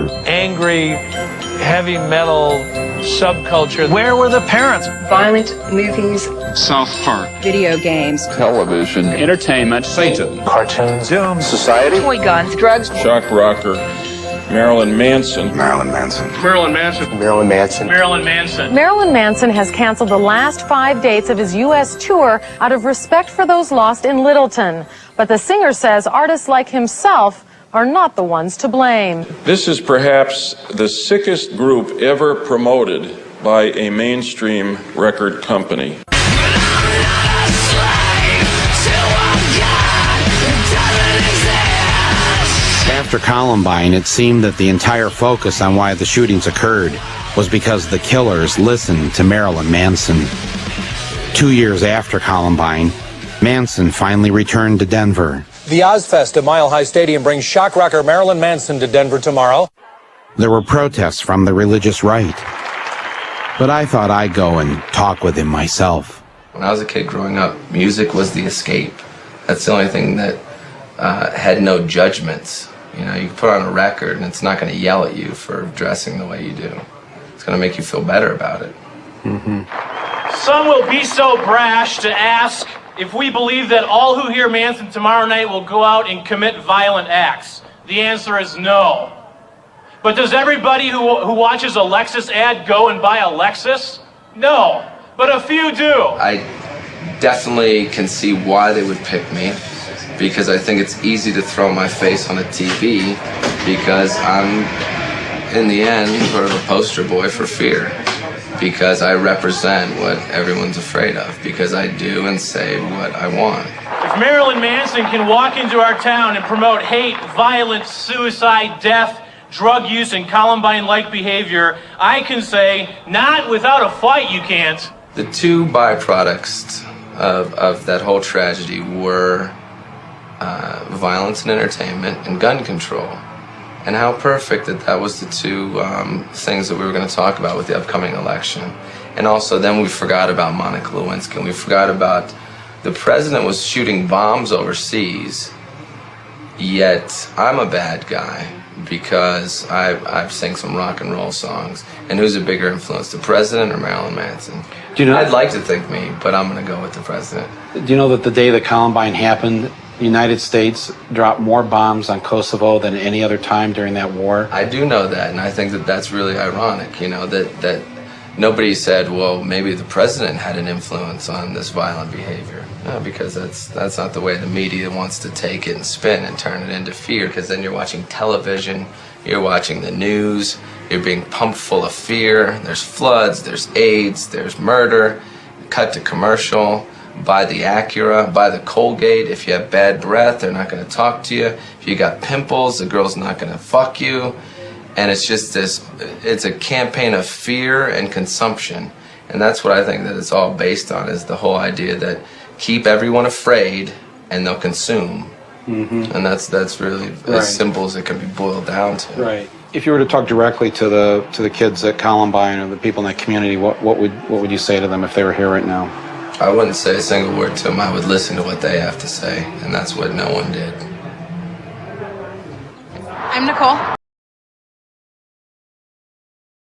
culture. Angry, heavy metal subculture. Where were the parents? Violent movies. South Park. Video games. Television. Entertainment. Satan. Cartoons. Doom. Society. Toy guns. Drugs. Shock rocker. Marilyn Manson. Marilyn Manson. Marilyn Manson. Marilyn Manson. Marilyn Manson. Marilyn Manson has canceled the last 5 dates of his U.S. tour out of respect for those lost in Littleton. But the singer says artists like himself are not the ones to blame. This is perhaps the sickest group ever promoted by a mainstream record company. After Columbine, it seemed that the entire focus on why the shootings occurred was because the killers listened to Marilyn Manson. 2 years after Columbine, Manson finally returned to Denver. The Ozfest at Mile High Stadium brings shock rocker Marilyn Manson to Denver tomorrow. There were protests from the religious right. But I thought I'd go and talk with him myself. When I was a kid growing up, music was the escape. That's the only thing that had no judgments. You know, you put on a record and it's not going to yell at you for dressing the way you do. It's going to make you feel better about it. Some will be so brash to ask if we believe that all who hear Manson tomorrow night will go out and commit violent acts. The answer is no. But does everybody who watches a Lexus ad go and buy a Lexus? No, but a few do. I definitely can see why they would pick me, because I think it's easy to throw my face on a TV because I'm, in the end, sort of a poster boy for fear. Because I represent what everyone's afraid of, because I do and say what I want. If Marilyn Manson can walk into our town and promote hate, violence, suicide, death, drug use, and Columbine-like behavior, I can say, not without a fight you can't. The two byproducts of that whole tragedy were violence and entertainment and gun control. And how perfect that was the two things that we were going to talk about with the upcoming election. And also then we forgot about Monica Lewinsky, and we forgot about the president was shooting bombs overseas, yet I'm a bad guy because I've sang some rock and roll songs. And who's a bigger influence, the president or Marilyn Manson? Do you know, I'd like to think me, but I'm going to go with the president. Do you know that the day that Columbine happened, the United States dropped more bombs on Kosovo than any other time during that war? I do know that, and I think that that's really ironic, you know, that nobody said, well, maybe the president had an influence on this violent behavior. No, because that's not the way the media wants to take it and spin and turn it into fear, because then you're watching television, you're watching the news, you're being pumped full of fear. There's floods, there's AIDS, there's murder, cut to commercial. Buy the Acura, buy the Colgate. If you have bad breath, they're not going to talk to you. If you got pimples, the girl's not going to fuck you. And it's just this, it's a campaign of fear and consumption. And that's what I think that it's all based on, is the whole idea that keep everyone afraid and they'll consume. And that's really as simple as it can be boiled down to. Right. If you were to talk directly to the kids at Columbine or the people in that community, what would you say to them if they were here right now? I wouldn't say a single word to them. I would listen to what they have to say, and that's what no one did. I'm Nicole.